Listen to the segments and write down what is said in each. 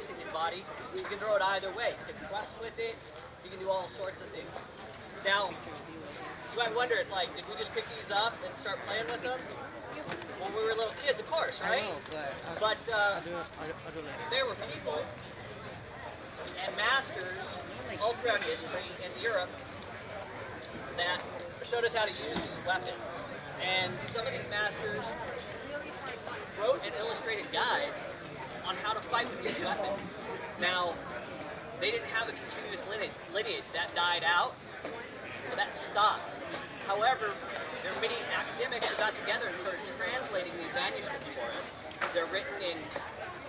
facing his body. You can throw it either way. You can thrust with it. You can do all sorts of things. Now, you might wonder, it's like, did we just pick these up and start playing with them? When we were little kids, of course, right? But there were people and masters all throughout history in Europe that showed us how to use these weapons. And some of these masters wrote and illustrated guides on how to fight with these weapons. Now, they didn't have a continuous lineage. That died out, so that stopped. However, there are many academics who got together and started translating these manuscripts for us. They're written in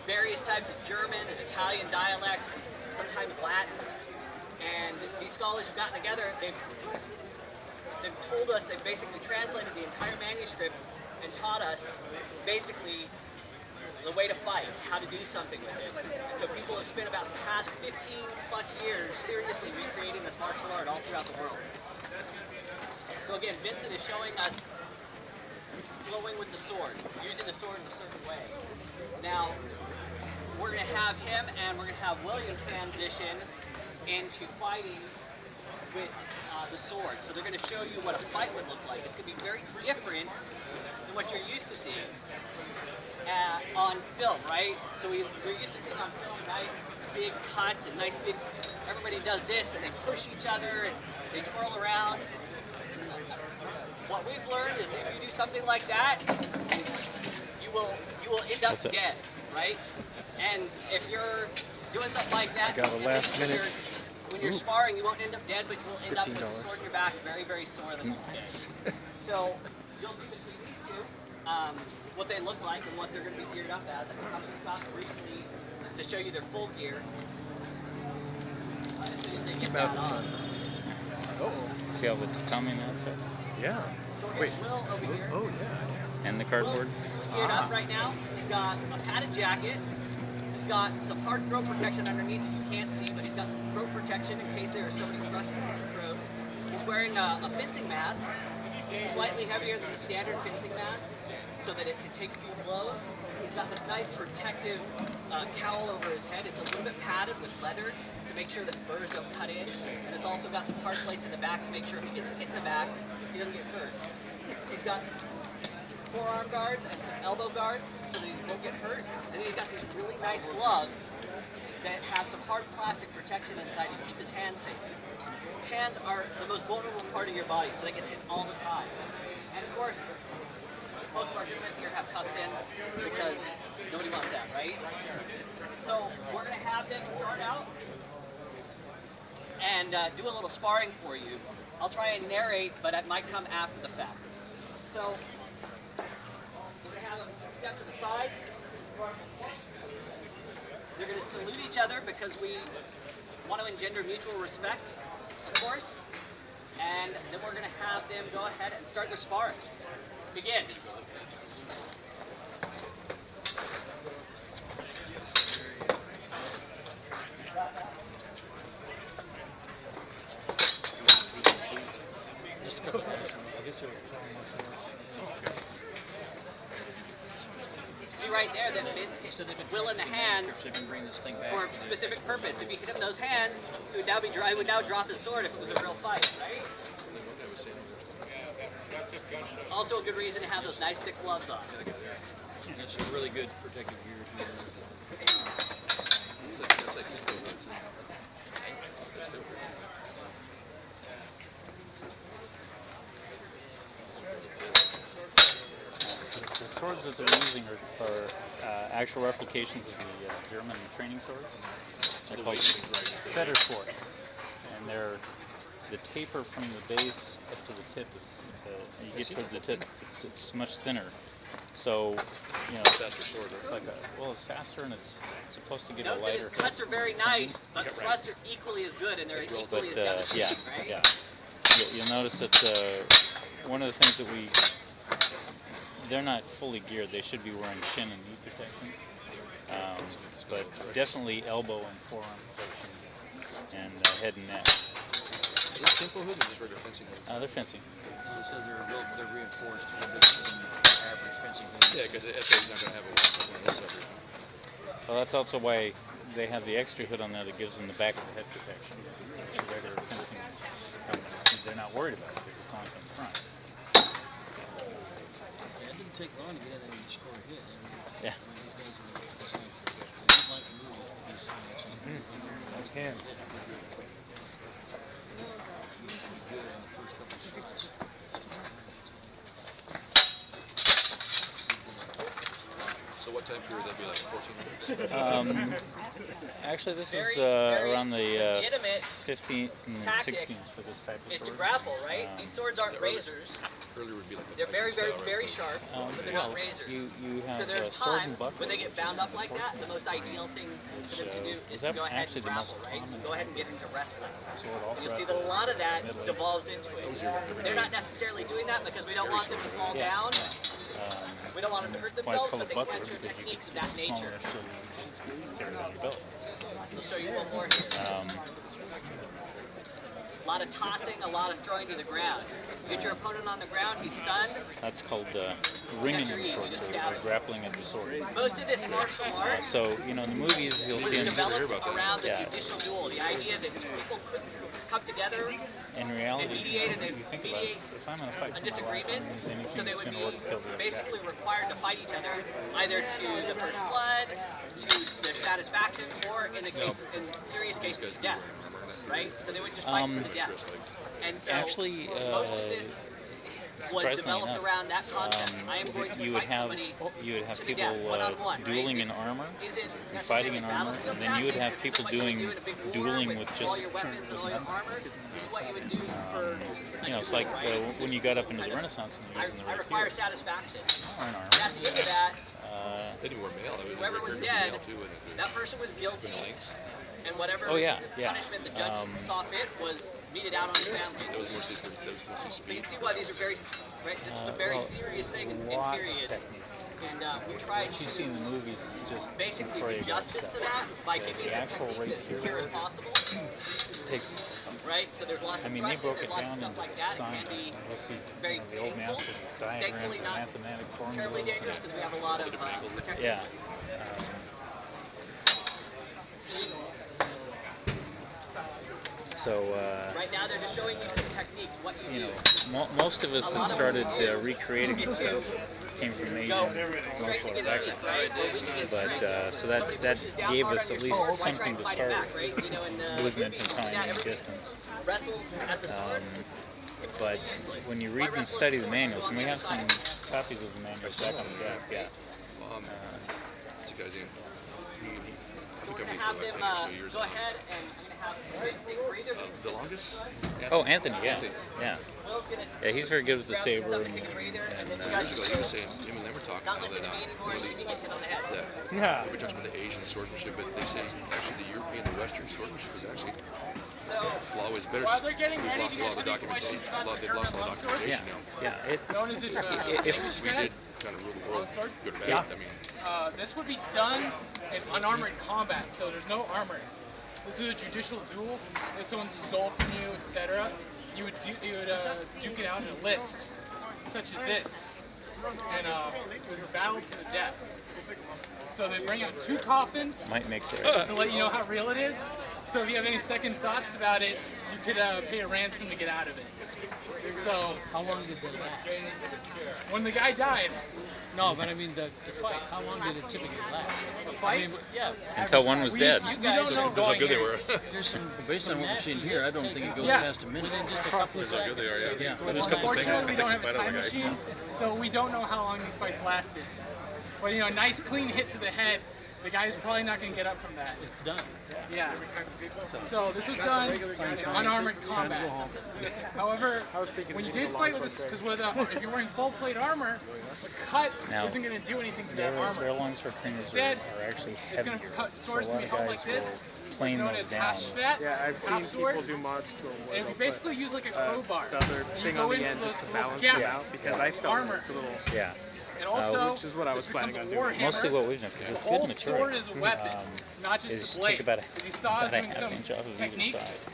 various types of German and Italian dialects, sometimes Latin. And these scholars have gotten together, they've told us, they've basically translated the entire manuscript and taught us basically the way to fight, how to do something with it. And so people have spent about the past 15 plus years seriously recreating this martial art all throughout the world. So again, Vincent is showing us flowing with the sword, using the sword in a certain way. Now, we're going to have him and we're going to have William transition into fighting with the sword. So they're going to show you what a fight would look like. It's going to be very different than what you're used to seeing on film, right? So we're used to seeing on film nice big cuts and nice big, everybody does this and they push each other and they twirl around. What we've learned is if you do something like that, you will end up dead, right? And if you're doing something like that, when you're sparring, you won't end up dead, but you will end up with the sword in your back, very, very sore the next day. So you'll see between these two what they look like and what they're going to be geared up as. I'm going to stop briefly to show you their full gear. As soon as they get that on. See all the tatami now? So. Yeah. So here's Will over here. Oh, yeah. And the cardboard. Will's geared up right now. He's got a padded jacket. He's got some hard throat protection underneath that you can't see, but he's got some throat protection in case there are so many thrusts against his throat. He's wearing a fencing mask, slightly heavier than the standard fencing mask, so that it can take a few blows. He's got this nice protective cowl over his head. It's a little bit padded with leather to make sure that burrs don't cut in. And it's also got some hard plates in the back to make sure if he gets hit in the back, he doesn't get hurt. He's got some forearm guards and some elbow guards so that he won't get hurt. And then he's got these really nice gloves that have some hard plastic protection inside to keep his hands safe. Hands are the most vulnerable part of your body, so that gets hit all the time. And of course, most of our equipment here have cups in because nobody wants that, right? So we're going to have them start out and do a little sparring for you. I'll try and narrate, but it might come after the fact. So we're going to have them step to the sides. They're going to salute each other because we want to engender mutual respect, of course. And then we're going to have them go ahead and start their sparring. Begin. See right there that Vince hit Will in the hands for a specific purpose. If you hit him in those hands, he would now drop his sword if it was a real fight, right? Also a good reason to have those nice thick gloves on. That's a really good protective gear. The swords that they're using are actual replications of the German training swords. They're called fetter swords, and they're the taper from the base up to the tip is you get towards the tip. It's much thinner. So, you know, Faster sword, right? It's faster and it's supposed to give Note a lighter. that his cuts are very nice, but thrusts are equally as good and they're equally as devastating, right? Yeah. You'll notice that one of the things that they're not fully geared. They should be wearing shin and knee protection, but definitely elbow and forearm protection and head and neck. Is this simple hood or just regular fencing hood? They're fencing. It says they're reinforced a little bit than average fencing hood. Yeah, because FA is not going to have one of those every time. Well, that's also why they have the extra hood on there that gives them the back of the head protection. So regular fencing, they're not worried about it because it's on from the front. Yeah, it didn't take long to get in there and score a hit. Yeah. Nice hands. So what time period would that be, like 14 minutes? Actually, this is Very around the legitimate 15 and tactic 16s for this type of is to sword. grapple, right? These swords aren't razors. Earlier would be like They're very, very, very sharp, but they're not Well, razors. you have So there's sword and times buckler. when they get bound up like that, the most ideal thing for them to do is to go ahead and grapple, right? So go ahead and get into wrestling. You'll see that a lot of that devolves into it. They're not necessarily doing that because we don't want them to fall down. We don't want them to hurt Why it's themselves, called but a they buckler can show because you techniques of can that nature. carry it on your belt. I'll show you one more here. A lot of tossing, a lot of throwing to the ground. You get your opponent on the ground, he's stunned. That's called ringing Center ease, the you just sword, stab or it. grappling of the sword. Most of this martial art So, in the movies, you'll was see developed around the Yeah. judicial duel. The idea that two people could come together in reality, and mediate if you think about it, if I'm in a fight a for my life, disagreement, I'm gonna use anything so they that's would going to work to kill the be other basically guy. required to fight each other, either to the first blood, to their satisfaction, or in the case, in serious cases, to death. Right? So they would just fight to the death. And so Actually, most of this was surprisingly developed enough, around that concept. I am going to you would fight have somebody to the people death, one-on-one, right? dueling in This armor isn't and fighting in necessarily armor, battlefield and then you would have tactics. people This is what you doing would do in a big war dueling with all just your weapons and all your armor. This is what you would do for it's like when you got up into the Renaissance and you're using the I rapier require satisfaction. or an At armor. the end of that, They didn't wear mail. whoever was dead, that person was guilty, and whatever Oh, yeah. punishment the judge saw fit was meted out on the family. That was mostly So you speed. can see why these are very, right? This is a very serious thing in lot of period, technique. and we try What you see to in the movies is just basically do choreographed justice to stuff. that by giving The the actual techniques as rapier pure as possible, takes. right? So there's lots I of mean, they thrusting, broke there's it lots of down stuff into like that. It science. can be You'll see very the old painful. master diagrams Thankfully and not mathematic formulas. terribly dangerous because we have a lot of protection. Yeah. So, Right now they're just showing you some techniques, what you do. most of us that started recreating this stuff came from Asia Go and strength martial against arts weak, background. right? Or weak against But strength. so that Somebody pushes down gave hard us on at your least sword, why try something and to fight it start back, with. right? You know, in Movement movies, from you see time that and everybody distance. wrestles at the sword. But when you read and study the manuals, and we have some copies of the manuals back on the desk, yeah. That's the guy's in. So we're going to have them go ahead and I'm going to have take a breather. DeLongis? Oh, Anthony, yeah. Will's going to Yeah, he's very good with the grab saber. some stuff and take a breather, and then you guys Years ago, he was saying, him and them were talking not how listen to that, me anymore so you can get hit on the head. Yeah. we talked about the Asian swordsmanship, but they say actually the European, the Western swordsmanship is actually So law was better. While they're getting We've ready, lost do a you lot of guys have any questions documentation. about the They've lost a lot of German longsword? Yeah, documentation now. yeah. Known as it If English We thread. did kind of rule the world, Longsword? good or bad. Yeah. I mean, This would be done in unarmored combat, so there's no armor. This is a judicial duel. If someone stole from you, etc., you would duke it out in a list, such as this, and it was a battle to the death. So they bring out 2 coffins Might make sense. to let you know how real it is. So if you have any second thoughts about it, you could pay a ransom to get out of it. So How long did they last? when the guy died, No, but I mean the fight. How long did it typically last? the fight. Yeah. Until one was dead. You don't know going good they here. were. There's some. Based on what we're seeing here, I don't think it goes Yeah. past a minute. Just a couple of seconds. Good they are, yeah. Yeah. There's a couple of things. Unfortunately, we don't have a Fight out time the guy. machine, so we don't know how long these fights lasted. But a nice clean hit to the head, the guy's probably not going to get up from that. It's done. Yeah. So this was done in unarmored combat. However, when you did fight with this, because if you're wearing full plate armor, the cut Now, isn't going to do anything to that Their armor. longsword trainers Instead, are actually It's going heavier. to cut So a swords lot can be of held guys like this. will It's plane known those as down. half-shvet, Yeah, I've seen half-sword. people do mods to a And war, you basically use like a crowbar. the other And you thing go on the into end just those to little balance it gaps out because in I the felt armor. it's a little. Yeah. And also, which is what I was this becomes planning a on doing. warhammer. Mostly what we've done, because The it's whole good material. sword is a weapon, not is just a take blade. about Because you saw us about a doing half some inch off of either techniques, side.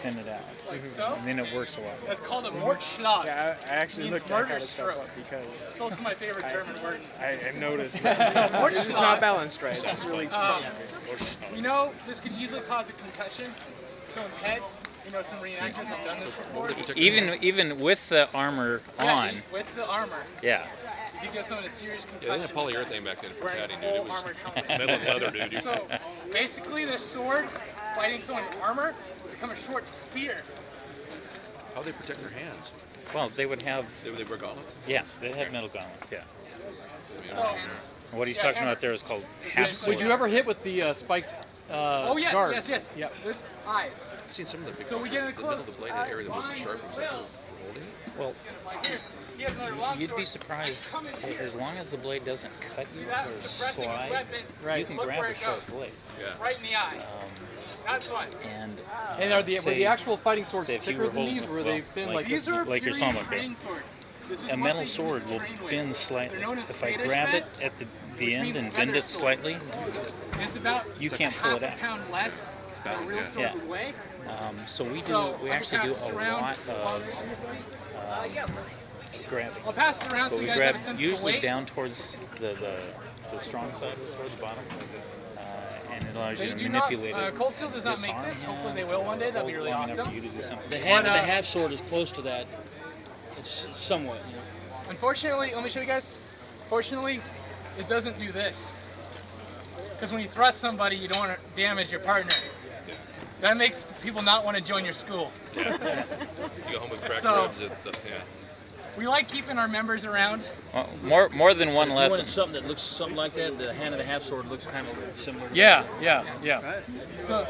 thin it out. like so. And then it works a lot. That's called a Mordschlag. Yeah, I actually Means looked that murder kind of stuff stroke. up because It's also my favorite German word. I noticed that. It's just not balanced right. It's really We know this could easily cause a concussion to someone's head. You know, some reenactors have done this before. Even with the armor on. With the armor. Yeah. You give someone a serious Yeah, they concussion. didn't have polyurethane back then for Wearing padding, dude. full It was armored helmet. metal and leather, dude. So basically, the sword fighting someone in armor would become a short spear. How they protect their hands? Well, they would have. They wear gauntlets? Yes, they have metal gauntlets. Yeah. So, What he's Yeah, talking hammer. about there is called half sword. Would you ever hit with the spiked oh yes, guards? yes. Yep. This eyes. I've seen some of the big So we ones, get in the middle of close. the blade, that area that wasn't sharp, was like holding it. Well, Like here, he has another long you'd sword. be surprised Come in here. as long as the blade doesn't cut you See that? or Suppressing his slide. weapon. Right. You can Look grab where a it sharp goes. blade. Yeah. Right in the eye. That's fun. And And are the were say- the actual fighting swords say if you thicker were than holding- these, or were well, they thin like like These this? are like your period Soma bear. training swords. This is a what metal they use sword to will train with. bend slightly. They're known as If I feather grab it smet, at the which end means and feather bend it sword. slightly, And it's about you like can't a pull half it out. a pound less than a real sword Yeah. would weigh. So we So we I can actually pass do this a around. lot of grabbing. I'll pass it around so But you we guys have grab a sense of the usually weight. down towards the strong side of the sword, the bottom, and it allows They you to do not, manipulate it. Cold Steel does not make disarm this. him, Hopefully they will one day. That'd be really hold long enough awesome. for you to do something. The hand and the But, half sword is close to that. It's somewhat. You know. Unfortunately, let me show you guys. Fortunately, it doesn't do this. Because when you thrust somebody, you don't want to damage your partner. That makes people not want to join your school. You go home with cracked So- ribs. We like keeping our members around. Well, more than one You lesson. wanted something that looks something like that. The hand and the half sword looks kind of similar. Yeah. So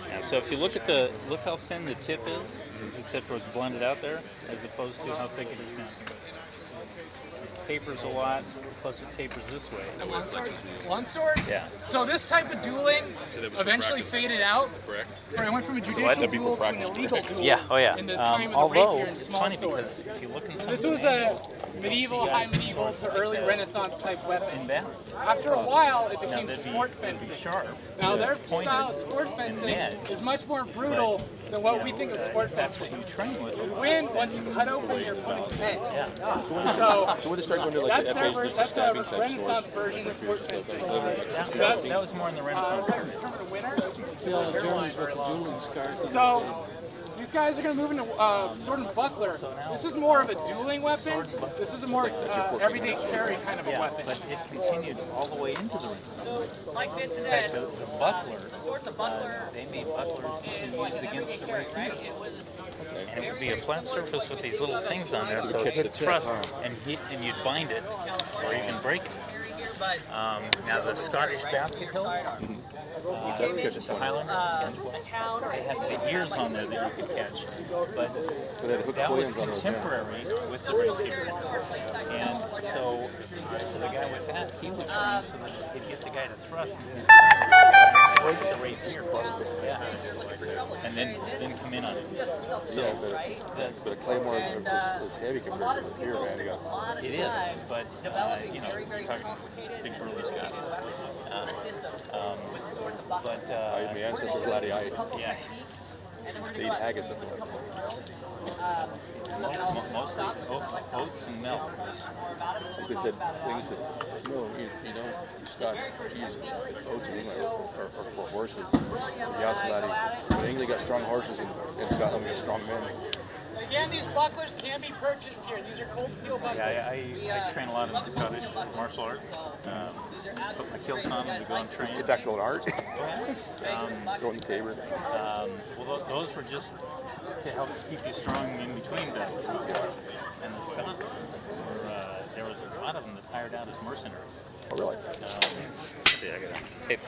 Yeah, so if you look at look how thin the tip is, except for it's blended out there, as opposed to how thick it is now. It tapers a lot, plus it tapers this way. long swords. Yeah. So this type of dueling eventually faded out. Correct. It went from a judicial duel to an illegal duel. In the time of the Although rapier and it's small funny swords. because if you look in some This of was the a manuals, medieval, high medieval to early Renaissance type weapon. in battle, After a while, it became that'd be- sport it'd be fencing. sharp. Now their Pointed style of sport fencing edge. is much more brutal than what we think of sport That's what fencing. you train with. You win once you cut open your opponent's head. Yeah. So when they start going to like that's the FA's, their just that's stabbing a type Renaissance swords. version of sport fencing. That was more in the Renaissance. Determine a winner. See all the Germans with the dueling scars. So these guys are going to move into sword and buckler. This is more of a dueling weapon. This is a more everyday carry kind of a Yeah, weapon. but it continued all the way into the Renaissance. So, like Vince In said, fact, the buckler, the sword, the buckler they made bucklers to is use like an against everyday the carry, rapier. right? It was And it would be a flat surface with these little things on there, so it could thrust and hit, and you'd bind it, or even break it. but Now the Scottish basket hill, the Highlander, a town or they had the ears on there that you could catch, but that was contemporary with the rapier. And so the guy with that, he would train so that he'd get the guy to thrust and break the rapier, yeah, and then come in on it. So But a claymore is heavy compared to the spear, man. You got it is, but you know, you're talking big burly Scots. But my ancestors gladiated. yeah, They eat haggis up there. mostly oats and milk. Like they said, no, you don't, you Scots use oats and milk or for horses. Yaslati. But England got strong horses and Scotland got strong men. Again, these bucklers can be purchased here. These are cold steel bucklers. Yeah, I train a lot in Scottish martial arts. Put my kilt on and we go and train. It's actual art. Throwing the tabor. Well, those were just to help keep you strong in between battles. And the Scots, there was a lot of them that hired out as mercenaries. Oh, really? See, I gotta tape this.